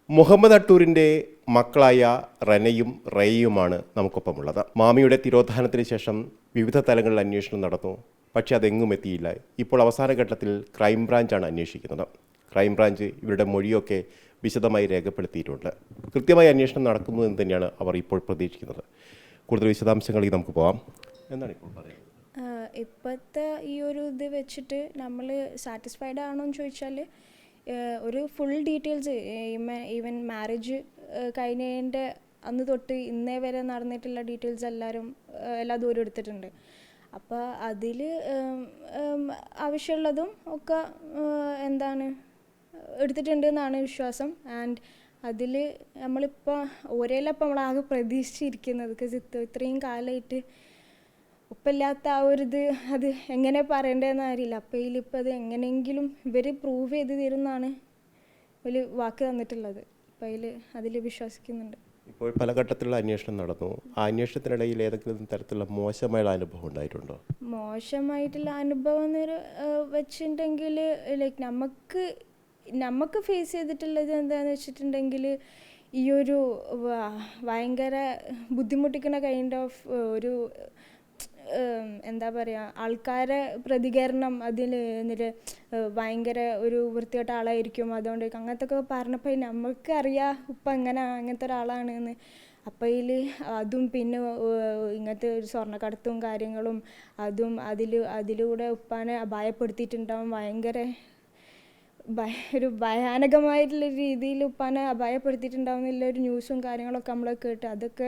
മുഹമ്മദ് അട്ടൂരിൻ്റെ മക്കളായ റനയും റേയുമാണ് നമുക്കൊപ്പമുള്ളത്. മാമിയുടെ തിരോധാനത്തിന് ശേഷം വിവിധ തലങ്ങളിൽ അന്വേഷണം നടന്നു. പക്ഷേ അതെങ്ങും എത്തിയില്ല. ഇപ്പോൾ അവസാന ഘട്ടത്തിൽ ക്രൈംബ്രാഞ്ചാണ് അന്വേഷിക്കുന്നത്. ക്രൈംബ്രാഞ്ച് ഇവരുടെ മൊഴിയൊക്കെ വിശദമായി രേഖപ്പെടുത്തിയിട്ടുണ്ട്. കൃത്യമായി അന്വേഷണം നടക്കുന്നു എന്ന് തന്നെയാണ് അവർ ഇപ്പോൾ പ്രതീക്ഷിക്കുന്നത്. കൂടുതൽ വിശദാംശങ്ങളിലേക്ക് നമുക്ക് പോകാം. എന്താണ് ഇപ്പോൾ പറയുന്നത്? ഇപ്പോഴത്തെ ഈ ഒരു ഇത് വെച്ചിട്ട് നമ്മൾ സാറ്റിസ്ഫൈഡ് ആണോ എന്ന് ചോദിച്ചാൽ ഒരു ഫുൾ ഡീറ്റെയിൽസ് ഈവൻ മാരേജ് കഴിഞ്ഞതിൻ്റെ അന്ന് തൊട്ട് ഇന്നേ വരെ നടന്നിട്ടുള്ള ഡീറ്റെയിൽസ് എല്ലാ ദൂരം എടുത്തിട്ടുണ്ട്. അപ്പോൾ അതിൽ ആവശ്യമുള്ളതും ഒക്കെ എടുത്തിട്ടുണ്ട് എന്നാണ് വിശ്വാസം. ആൻഡ് അതിൽ നമ്മളിപ്പോൾ ഒരേലപ്പം നമ്മളാകെ പ്രതീക്ഷിച്ചിരിക്കുന്നത് ബിക്കോസ് ഇത്രയും കാലമായിട്ട് ഉപ്പില്ലാത്ത ആ ഒരിത് അത് എങ്ങനെ പറയേണ്ടതെന്ന് അറിയില്ല. അപ്പോൾ ഇതിലിപ്പോൾ അത് എങ്ങനെയെങ്കിലും ഇവർ പ്രൂവ് ചെയ്ത് തരുമെന്നാണ് ഒരു വാക്ക് തന്നിട്ടുള്ളത്. അപ്പോൾ അതിൽ വിശ്വസിക്കുന്നുണ്ട്. ഇപ്പോൾ പല ഘട്ടത്തിലുള്ള അന്വേഷണം നടന്നു. ആ അന്വേഷണത്തിനിടയിൽ ഏതെങ്കിലും തരത്തിലുള്ള മോശമായ അനുഭവം ഉണ്ടായിട്ടുണ്ടോ? മോശമായിട്ടുള്ള അനുഭവം വെച്ചിട്ടുണ്ടെങ്കിൽ ലൈക്ക് നമുക്ക് ഫേസ് ചെയ്തിട്ടുള്ളത് എന്താണെന്ന് വെച്ചിട്ടുണ്ടെങ്കിൽ ഈ ഒരു ഭയങ്കര ബുദ്ധിമുട്ടിക്കുന്ന കൈൻഡ് ഓഫ് ഒരു എന്താ പറയുക, ആൾക്കാരെ പ്രതികരണം എന്നിട്ട് ഭയങ്കര ഒരു വൃത്തികെട്ട ആളായിരിക്കും, അതുകൊണ്ട് അങ്ങനത്തെ ഒക്കെ പറഞ്ഞപ്പോൾ നമുക്കറിയാം ഇപ്പം അങ്ങനത്തെ ഒരാളാണെന്ന്. അപ്പോൾ അതും പിന്നെ ഇങ്ങനത്തെ ഒരു സ്വർണ്ണക്കടത്തും കാര്യങ്ങളും അതിലൂടെ ഉപ്പാനെ അപായപ്പെടുത്തിയിട്ടുണ്ടാവും. ഒരു ഭയാനകമായിട്ടുള്ള രീതിയിൽ ഉപ്പാനെ അപായപ്പെടുത്തിയിട്ടുണ്ടാവുന്നില്ല ഒരു ന്യൂസും കാര്യങ്ങളൊക്കെ നമ്മൾ കേട്ട്. അതൊക്കെ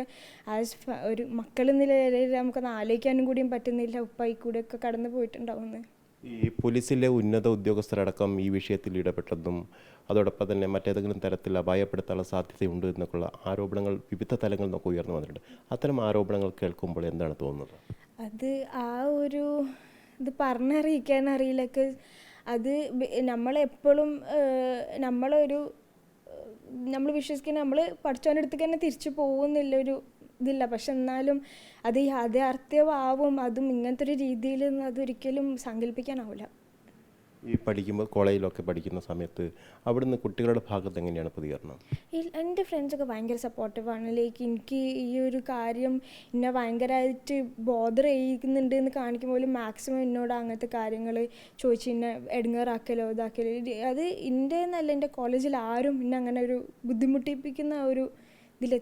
ഒരു മക്കളെന്ന നിലയിൽ നമുക്കൊന്ന് ആലോചിക്കാനും കൂടിയും പറ്റുന്നില്ല. ഉപ്പ ഈ കൂടെയൊക്കെ കടന്നു പോയിട്ടുണ്ടാവുന്നത്. ഈ പോലീസിലെ ഉന്നത ഉദ്യോഗസ്ഥരടക്കം ഈ വിഷയത്തിൽ ഇടപെട്ടതും അതോടൊപ്പം തന്നെ മറ്റേതെങ്കിലും തരത്തിൽ അപായപ്പെടുത്താനുള്ള സാധ്യതയുണ്ട് എന്നൊക്കെയുള്ള ആരോപണങ്ങൾ വിവിധ തലങ്ങളിൽ നിന്നൊക്കെ ഉയർന്നു വന്നിട്ടുണ്ട്. അത്തരം ആരോപണങ്ങൾ കേൾക്കുമ്പോൾ എന്താണ് തോന്നുന്നത്? അത് ഇത് പറഞ്ഞറിയിക്കാനറിയില്ല. അത് നമ്മളെപ്പോഴും നമ്മൾ വിശ്വസിക്കുന്ന നമ്മൾ പഠിച്ചവൻ്റെ അടുത്തേക്ക് തന്നെ തിരിച്ചു പോകുന്നില്ല ഇതില്ല. പക്ഷെ എന്നാലും അത് യാഥാർത്ഥ്യമാവും. അതും ഇങ്ങനത്തെ ഒരു രീതിയിൽ അതൊരിക്കലും സങ്കല്പിക്കാനാവില്ല. ഈ കോളേജിലൊക്കെ പഠിക്കുന്ന സമയത്ത് അവിടുന്ന് കുട്ടികളുടെ ഭാഗത്ത് എങ്ങനെയാണ് പ്രതികരണം? എൻ്റെ ഫ്രണ്ട്സൊക്കെ ഭയങ്കര സപ്പോർട്ടീവാണ്. ലൈക്ക് എനിക്ക് ഈ ഒരു കാര്യം എന്നെ ഭയങ്കരമായിട്ട് ബോദർ ചെയ്യുന്നുണ്ട് എന്ന് കാണിക്കുമ്പോൾ മാക്സിമം എന്നോട് അങ്ങനത്തെ കാര്യങ്ങൾ ചോദിച്ച് എന്നെ എടുങ്ങാറാക്കലോ ഇതാക്കലോ അത് എൻ്റെ എന്നല്ല, എൻ്റെ കോളേജിൽ ആരും എന്നെ അങ്ങനെ ഒരു ബുദ്ധിമുട്ടിപ്പിക്കുന്ന ഒരു ഇതിൽ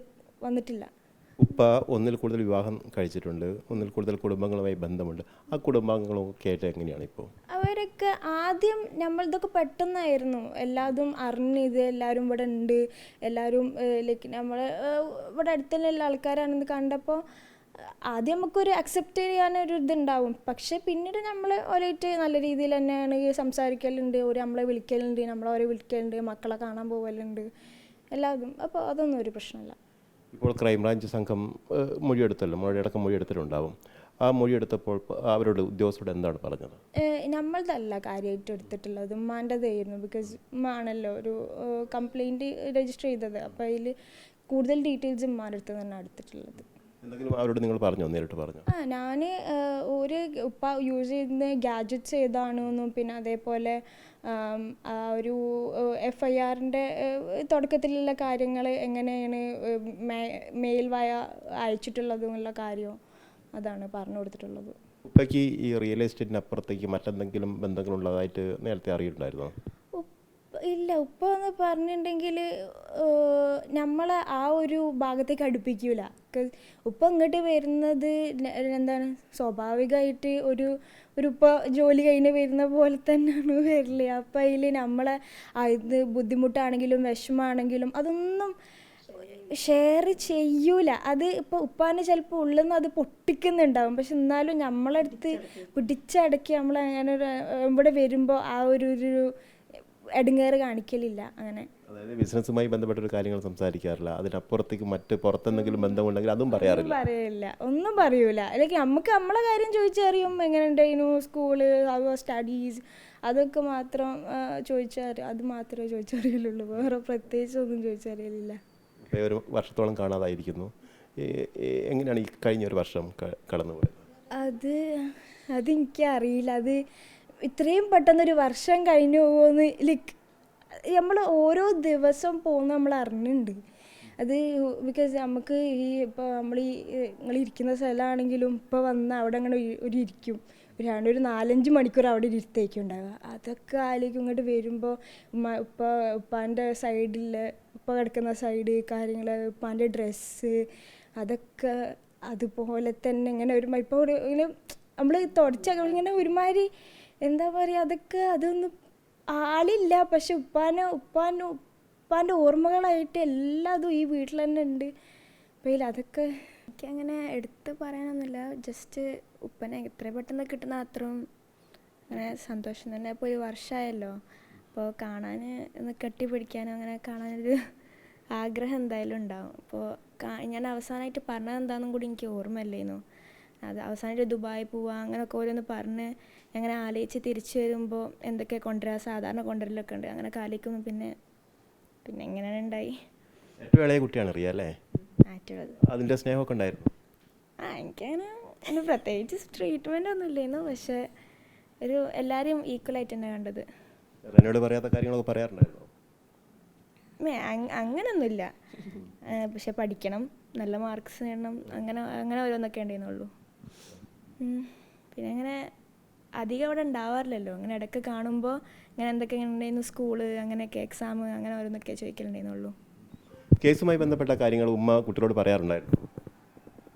വന്നിട്ടില്ല. ഉപ്പ ഒന്നിൽ കൂടുതൽ വിവാഹം കഴിച്ചിട്ടുണ്ട്, ഒന്നിൽ കൂടുതൽ കുടുംബങ്ങളുമായി ബന്ധമുണ്ട്. ആ കുടുംബാംഗങ്ങളൊക്കെ ആയിട്ട് എങ്ങനെയാണ് ഇപ്പോൾ? അവരൊക്കെ ആദ്യം ഇതൊക്കെ പെട്ടെന്നായിരുന്നു എല്ലാതും അറിഞ്ഞത്. എല്ലാവരും ഇവിടെ ഉണ്ട്, എല്ലാവരും ലൈക്ക് നമ്മൾ ഇവിടെ അടുത്തുള്ള ആൾക്കാരാണെന്ന് കണ്ടപ്പോൾ ആദ്യം നമുക്കൊരു അക്സെപ്റ്റ് ചെയ്യാനൊരു ഇതുണ്ടാവും. പക്ഷേ പിന്നീട് നമ്മൾ ഓരായിട്ട് നല്ല രീതിയിൽ തന്നെയാണ് സംസാരിക്കലുണ്ട്. നമ്മളെ വിളിക്കലുണ്ട്, നമ്മളവരെ വിളിക്കലുണ്ട്, മക്കളെ കാണാൻ പോകലുണ്ട്, എല്ലാതും. അപ്പോൾ അതൊന്നും ഒരു പ്രശ്നമില്ല. ഇപ്പോൾ ക്രൈംബ്രാഞ്ച് സംഘം മൊഴിയടക്കം മൊഴിയെടുത്തിട്ടുണ്ടാവും. ആ മൊഴിയെടുത്തപ്പോൾ അവരോട് ഉദ്യോഗസ്ഥരോട് എന്താണ് പറഞ്ഞത്? നമ്മളതല്ല കാര്യമായിട്ട് എടുത്തിട്ടുള്ളത്, ഉമ്മാൻ്റെതായിരുന്നു. ബിക്കോസ് ഉമ്മ ആണല്ലോ ഒരു കംപ്ലൈൻറ്റ് രജിസ്റ്റർ ചെയ്തത്. അപ്പോൾ അതിൽ കൂടുതൽ ഡീറ്റെയിൽസ് ഉമ്മാൻ്റെ അടുത്ത് തന്നെ എടുത്തിട്ടുള്ളത്. എന്തെങ്കിലും അവരോട് നിങ്ങൾ പറഞ്ഞോ, നേരിട്ട് പറഞ്ഞോ? ഞാൻ ഒരു ഉപ്പ യൂസ് ചെയ്യുന്ന ഗാഡ്ജറ്റ്സ് ഏതാണെന്നും പിന്നെ അതേപോലെ ഒരു FIRൻ്റെ തുടക്കത്തിലുള്ള കാര്യങ്ങൾ എങ്ങനെയാണ് മെയിൽ അയച്ചിട്ടുള്ളതുമുള്ള കാര്യവും അതാണ് പറഞ്ഞു കൊടുത്തിട്ടുള്ളത്. ഉപ്പയ്ക്ക് ഈ റിയൽ എസ്റ്റേറ്റിന് അപ്പുറത്തേക്ക് മറ്റെന്തെങ്കിലും ബന്ധങ്ങളുള്ളതായിട്ട് നേരത്തെ അറിയിട്ടുണ്ടായിരുന്നോ? ഇല്ല, ഉപ്പ എന്ന് പറഞ്ഞിട്ടുണ്ടെങ്കിൽ നമ്മളെ ആ ഒരു ഭാഗത്തേക്ക് അടുപ്പിക്കൂല. ഉപ്പ ഇങ്ങോട്ട് വരുന്നത് സ്വാഭാവികമായിട്ട് ഒരു ഉപ്പ ജോലി കഴിഞ്ഞ് വരുന്ന പോലെ തന്നെയാണ് വരില്ല. അപ്പം അതിൽ നമ്മളെ ഇത് ബുദ്ധിമുട്ടാണെങ്കിലും വിഷമാണെങ്കിലും അതൊന്നും ഷെയർ ചെയ്യൂല. അത് ഇപ്പോൾ ഉപ്പാന് ചിലപ്പോൾ ഉള്ളിൽ നിന്ന് അത് പൊട്ടിക്കുന്നുണ്ടാവും. പക്ഷെ എന്നാലും നമ്മളടുത്ത് പിടിച്ചടക്കി നമ്മളങ്ങനെ ഇവിടെ വരുമ്പോൾ ആ ഒരു എടുങ്ങേറ് കാണിക്കലില്ല. അങ്ങനെ അതായത് ബിസിനസ്സുമായി ബന്ധപ്പെട്ട കാര്യങ്ങൾ സംസാരിക്കാറില്ല. അതിനപ്പുറത്തേക്ക് പുറത്തെന്തെങ്കിലും ബന്ധമുണ്ടെങ്കിൽ അതും പറയാറില്ല. ഒന്നും പറയൂല. അല്ലെങ്കിൽ നമുക്ക് നമ്മളെ കാര്യം ചോദിച്ചറിയും, എങ്ങനെ ഉണ്ടായിരുന്നു സ്കൂള്, സ്റ്റഡീസ്, അതൊക്കെ മാത്രം അത് മാത്രമേ ചോദിച്ചറിയലുള്ളൂ. വേറെ പ്രത്യേകിച്ച് ഒന്നും ചോദിച്ചറിയലില്ല. ഒരു വർഷത്തോളം കാണാതായിരിക്കുന്നു. എങ്ങനെയാണ് ഈ കഴിഞ്ഞ ഒരു വർഷം കടന്നുപോയത്? അതെനിക്കറിയില്ല. ഇത്രയും പെട്ടെന്നൊരു വർഷം കഴിഞ്ഞു പോകുമെന്ന് നമ്മൾ ഓരോ ദിവസം പോകുന്ന നമ്മൾ അറിഞ്ഞിട്ടുണ്ട്. അത് ബിക്കോസ് നമുക്ക് ഈ ഇപ്പോൾ നമ്മൾ ഈ നിങ്ങൾ ഇരിക്കുന്ന സ്ഥലമാണെങ്കിലും ഇപ്പോൾ വന്ന് അവിടെ അങ്ങനെ ഒരു ഇരിക്കും, ഒരു 4-5 മണിക്കൂർ അവിടെ ഇരുത്തേക്കും ഉണ്ടാവുക. അതൊക്കെ ആലോചിക്കും ഇങ്ങോട്ട് വരുമ്പോൾ ഉപ്പാൻ്റെ സൈഡിൽ ഉപ്പ കിടക്കുന്ന സൈഡ് കാര്യങ്ങൾ, ഉപ്പാൻ്റെ ഡ്രസ്സ് അതൊക്കെ അതുപോലെ തന്നെ ഇങ്ങനെ ഇപ്പോൾ ഇങ്ങനെ നമ്മൾ തുടച്ചൊക്കെ ഇങ്ങനെ ഒരുമാതിരി എന്താ പറയുക, അതൊക്കെ അതൊന്നും ആളില്ല, പക്ഷെ ഉപ്പാൻ്റെ ഓർമ്മകളായിട്ട് എല്ലാതും ഈ വീട്ടിൽ തന്നെ ഉണ്ട്. അപ്പോൾ അതൊക്കെ എനിക്കങ്ങനെ എടുത്ത് പറയാനൊന്നുമില്ല. ജസ്റ്റ് ഉപ്പനെ എത്ര പെട്ടെന്ന് കിട്ടുന്ന അത്രയും അങ്ങനെ സന്തോഷം തന്നെ. ഇപ്പോൾ ഒരു വർഷമായല്ലോ, അപ്പോൾ കാണാൻ ഒന്ന് കെട്ടിപ്പിടിക്കാനും അങ്ങനെ കാണാനൊരു ആഗ്രഹം എന്തായാലും ഉണ്ടാവും. അപ്പോൾ ഞാൻ അവസാനമായിട്ട് പറഞ്ഞത് എന്താണെന്നും കൂടി എനിക്ക് ഓർമ്മയില്ലായിരുന്നു. അത് അവസാനമായിട്ട് ദുബായ് പോവുക അങ്ങനെയൊക്കെ ഓരോന്ന് പറഞ്ഞ് അങ്ങനെ ആലോചിച്ച് തിരിച്ചു വരുമ്പോൾ എന്തൊക്കെ കൊണ്ടുവരിക, സാധാരണ കൊണ്ടുവരലൊക്കെ ഉണ്ട്, അങ്ങനെ ആലോചിക്കുമ്പോൾ പിന്നെ എങ്ങനെയാണ് ഉണ്ടായി. ഏറ്റവും ഇളയ കുട്ടിയാണ് റിയ അല്ലേ? ആയിട്ടുള്ളത് അതിൻ്റെ സ്നേഹമൊക്കെ ഉണ്ടായിരുന്നു. എനിക്കങ്ങനെ പ്രത്യേകിച്ച് ട്രീറ്റ്മെൻ്റ് ഒന്നും ഇല്ലായിരുന്നു, പക്ഷേ ഒരു എല്ലാവരെയും ഈക്വലായിട്ട് തന്നെ കണ്ടത്. എന്നോട് പറയാത്ത കാര്യങ്ങളൊക്കെ പറയാറുണ്ടായിരുന്നു. അങ്ങനെയൊന്നുമില്ല, പക്ഷെ പഠിക്കണം, നല്ല മാർക്സ് നേടണം, അങ്ങനെ ഓരോന്നൊക്കെ ഉണ്ടായിരുന്നുള്ളൂ. പിന്നെ അങ്ങനെ അധികം അവിടെ ഉണ്ടാവാറില്ലല്ലോ, അങ്ങനെ ഇടയ്ക്ക് കാണുമ്പോൾ ഇങ്ങനെ എന്തൊക്കെ ഉണ്ടായിരുന്നു, സ്കൂള് അങ്ങനെയൊക്കെ എക്സാം അങ്ങനെ ഓരോന്നൊക്കെ ചോദിക്കലുണ്ടായിരുന്നുള്ളൂ. കേസുമായി ബന്ധപ്പെട്ട കാര്യങ്ങൾ ഉമ്മ കുട്ടിയോട് പറയാറുണ്ടായിരുന്നു.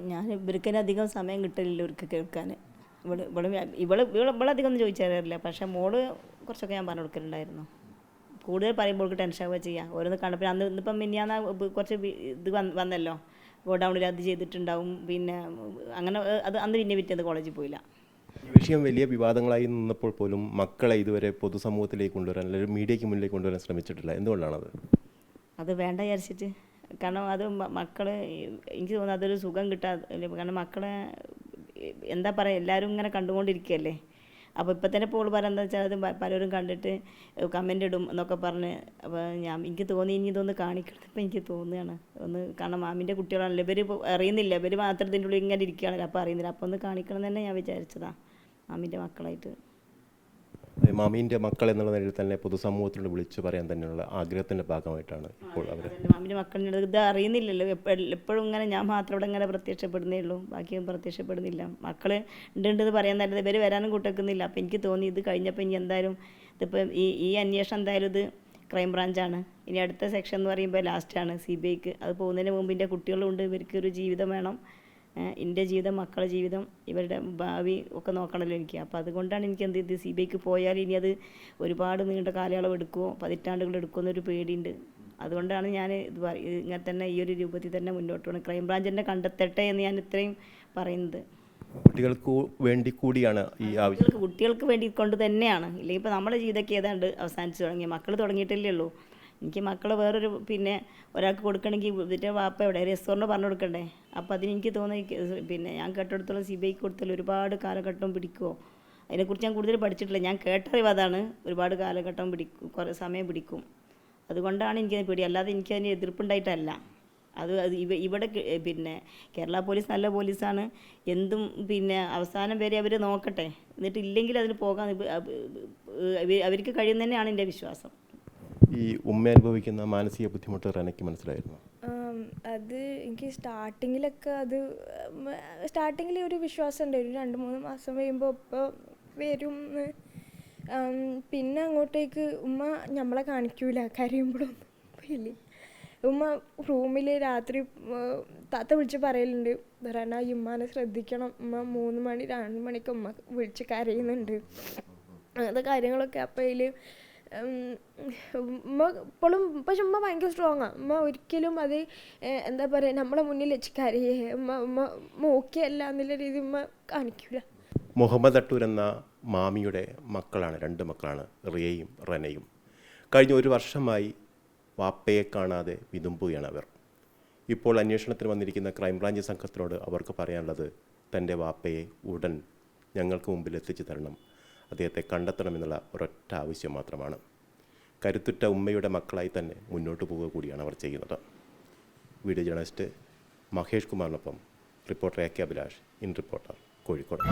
ഞാൻ ഇവർക്കൊരു അധികം സമയം കിട്ടില്ല ഇവർക്ക് കേൾക്കാൻ. ഇവളധികം ഒന്നും ചോദിച്ചറിയില്ല, പക്ഷേ മോള് കുറച്ചൊക്കെ ഞാൻ പറഞ്ഞു കൊടുക്കലുണ്ടായിരുന്നു. കൂടുതൽ പറയുമ്പോൾ ടെൻഷൻ ആവുക ചെയ്യുക, ഓരോന്ന് കണ്ടപ്പോൾ ഇന്നിപ്പം മിനിയാന്ന് കുറച്ച് ഇത് വന്നല്ലോ, ഗോഡൗണിൽ അത് ചെയ്തിട്ടുണ്ടാവും, പിന്നെ അങ്ങനെ അത് അന്ന് പിന്നെ പിറ്റേന്ന് കോളേജിൽ പോയില്ല. ഈ വിഷയം വലിയ വിവാദങ്ങളായി നിന്നപ്പോൾ പോലും മക്കളെ ഇതുവരെ പൊതുസമൂഹത്തിലേക്ക് കൊണ്ടുവരാൻ അല്ലെങ്കിൽ മീഡിയയ്ക്ക് മുന്നിലേക്ക് കൊണ്ടുവരാൻ ശ്രമിച്ചിട്ടില്ല. എന്തുകൊണ്ടാണത്? അത് വേണ്ട വിചാരിച്ചിട്ട്. കാരണം അത് മക്കൾ, എനിക്ക് തോന്നുന്നു അതൊരു സുഖം കിട്ടാതെ, കാരണം മക്കളെ എന്താ പറയുക, എല്ലാവരും ഇങ്ങനെ കണ്ടുകൊണ്ടിരിക്കുകയല്ലേ. അപ്പോൾ ഇപ്പം തന്നെ ഇപ്പോൾ പറയുന്നത് വെച്ചാൽ അത് പലരും കണ്ടിട്ട് കമൻ്റ് ഇടും എന്നൊക്കെ പറഞ്ഞ്. അപ്പോൾ എനിക്ക് തോന്നി ഇനി ഇതൊന്ന് കാണിക്കണം. ഇപ്പം എനിക്ക് തോന്നുകയാണ് ഒന്ന്, കാരണം മാമിൻ്റെ കുട്ടികളാണല്ലോ, ഇവർ അറിയുന്നില്ല, ഇവർ മാത്രം ഇതിൻ്റെ ഉള്ളിൽ ഇങ്ങനെ ഇരിക്കുകയാണല്ലോ, അപ്പോൾ അറിയുന്നില്ല. അപ്പോൾ ഒന്ന് കാണിക്കണം തന്നെ ഞാൻ വിചാരിച്ചതാണ് മാമിൻ്റെ മക്കളായിട്ട്. മാമീൻ്റെ മക്കൾ എന്നുള്ള നിലയിൽ തന്നെ പൊതുസമൂഹത്തിനോട് വിളിച്ചു പറയാൻ തന്നെയുള്ള ആഗ്രഹത്തിൻ്റെ ഭാഗമായിട്ടാണ് ഇപ്പോൾ അവർ. മാമിൻ്റെ മക്കളിൻ്റെ ഇത് അറിയുന്നില്ലല്ലോ, എപ്പോഴും ഇങ്ങനെ ഞാൻ മാത്രം ഇവിടെ ഇങ്ങനെ പ്രത്യക്ഷപ്പെടുന്നേ ഉള്ളൂ, ബാക്കിയൊന്നും പ്രത്യക്ഷപ്പെടുന്നില്ല. മക്കൾ ഉണ്ടെന്ന് പറയാൻ നല്ലത്, ഇവർ വരാനും കൂട്ടക്കുന്നില്ല. അപ്പോൾ എനിക്ക് തോന്നി ഇത് കഴിഞ്ഞപ്പോൾ ഇനി എന്തായാലും ഇതിപ്പോൾ ഈ അന്വേഷണം എന്തായാലും ഇത് ക്രൈം ബ്രാഞ്ചാണ്, ഇനി അടുത്ത സെക്ഷൻ എന്ന് പറയുമ്പോൾ ലാസ്റ്റാണ് CBIക്ക്. അത് പോകുന്നതിന് മുമ്പ് എൻ്റെ കുട്ടികളുണ്ട്, ഇവർക്കൊരു ജീവിതം വേണം, എൻ്റെ ജീവിതം, മക്കളുടെ ജീവിതം, ഇവരുടെ ഭാവി ഒക്കെ നോക്കണമല്ലോ എനിക്ക്. അപ്പോൾ അതുകൊണ്ടാണ് എനിക്ക് ഇത് CBIക്ക് പോയാൽ ഇനി അത് ഒരുപാട് നീണ്ട കാലയളവ് എടുക്കുമോ, പതിറ്റാണ്ടുകൾ എടുക്കുമോ എന്നൊരു പേടിയുണ്ട്. അതുകൊണ്ടാണ് ഞാൻ ഇത് ഇങ്ങനെ തന്നെ ഈ ഒരു രൂപത്തിൽ തന്നെ മുന്നോട്ട് പോകണം, ക്രൈം ബ്രാഞ്ച് തന്നെ കണ്ടെത്തട്ടെ എന്ന് ഞാൻ ഇത്രയും പറയുന്നത്. കുട്ടികൾക്ക് വേണ്ടി കൂടിയാണ് ഈ ആവശ്യം. കുട്ടികൾക്ക് വേണ്ടി കൊണ്ട് തന്നെയാണ്. ഇല്ലെങ്കിൽ ഇപ്പോൾ നമ്മുടെ ജീവിതമൊക്കെ ഏതാണ്ട് അവസാനിച്ച് തുടങ്ങി, മക്കൾ തുടങ്ങിയിട്ടല്ലേ ഉള്ളൂ. എനിക്ക് മക്കൾ വേറൊരു പിന്നെ ഒരാൾക്ക് കൊടുക്കണമെങ്കിൽ ഇതിൻ്റെ വാപ്പ എവിടെ റെസ്റ്റോറൻറ്റ് പറഞ്ഞു കൊടുക്കണ്ടേ. അപ്പോൾ അതിനെനിക്ക് തോന്നി പിന്നെ ഞാൻ കേട്ടെടുത്തോളം CBIക്ക് കൊടുത്താൽ ഒരുപാട് കാലഘട്ടം പിടിക്കുമോ, അതിനെക്കുറിച്ച് ഞാൻ കൂടുതൽ പഠിച്ചിട്ടില്ല. ഞാൻ കേട്ടറിവ് അതാണ്, ഒരുപാട് കാലഘട്ടം പിടിക്കും, കുറേ സമയം പിടിക്കും. അതുകൊണ്ടാണ് എനിക്കത് പേടി, അല്ലാതെ എനിക്കതിന് എതിർപ്പുണ്ടായിട്ടല്ല. അത് ഇവിടെ പിന്നെ കേരള പോലീസ് നല്ല പോലീസാണ്, എന്തും പിന്നെ അവസാനം വരെ അവർ നോക്കട്ടെ, എന്നിട്ട് ഇല്ലെങ്കിൽ അതിന് പോകാൻ അവർക്ക് കഴിയും തന്നെയാണ് എൻ്റെ വിശ്വാസം. ഈ ഉമ്മ അനുഭവിക്കുന്ന മാനസിക ബുദ്ധിമുട്ട് റനയ്ക്ക് മനസ്സിലായിരുന്നു. അത് എനിക്ക് സ്റ്റാർട്ടിങ്ങിൽ ഒരു വിശ്വാസം ഉണ്ടായിരുന്നു, 2-3 മാസം കഴിയുമ്പോൾ ഇപ്പോൾ വരും. പിന്നെ അങ്ങോട്ടേക്ക് ഉമ്മ നമ്മളെ കാണിക്കൂല, കരയുമ്പോഴൊന്നും ഇല്ല. ഉമ്മ റൂമിൽ രാത്രി താത്ത വിളിച്ച് പറയലുണ്ട്, റന ഉമ്മാനെ ശ്രദ്ധിക്കണം, ഉമ്മ 3 മണി 2 മണിക്ക് ഉമ്മ വിളിച്ച് കരയുന്നുണ്ട്, അങ്ങനത്തെ കാര്യങ്ങളൊക്കെ. അപ്പോൾ അതിൽ ഉമ്മ ഇപ്പോഴും, പക്ഷെ ഉമ്മ ഭയങ്കര സ്ട്രോങ്ങാണ്. ഉമ്മ ഒരിക്കലും അത് എന്താ പറയുക, നമ്മളെ മുന്നിൽ വെച്ച് കരയേ ഉമ്മ ഓക്കെയല്ല എന്നുള്ള രീതി ഉമ്മ കാണിക്കൂല. മുഹമ്മദ് അട്ടൂർ എന്ന മാമിയുടെ മക്കളാണ്, 2 മക്കളാണ്, റിയയും റനയും. കഴിഞ്ഞ 1 വർഷമായി വാപ്പയെ കാണാതെ വിതുമ്പുകയാണ് അവർ. ഇപ്പോൾ അന്വേഷണത്തിന് വന്നിരിക്കുന്ന ക്രൈംബ്രാഞ്ച് സംഘത്തിനോട് അവർക്ക് പറയാനുള്ളത്, തൻ്റെ വാപ്പയെ ഉടൻ ഞങ്ങൾക്ക് മുമ്പിൽ എത്തിച്ചു തരണം, അദ്ദേഹത്തെ കണ്ടെത്തണമെന്നുള്ള ഒരൊറ്റ ആവശ്യം മാത്രമാണ്. കരുത്തുറ്റ ഉമ്മയുടെ മക്കളായി തന്നെ മുന്നോട്ട് പോവുക കൂടിയാണ് അവർ ചെയ്യുന്നത്. വീഡിയോ ജേർണലിസ്റ്റ് മഹേഷ് കുമാറിനൊപ്പം reporter AK Abhilash, in reporter, Kozhikode.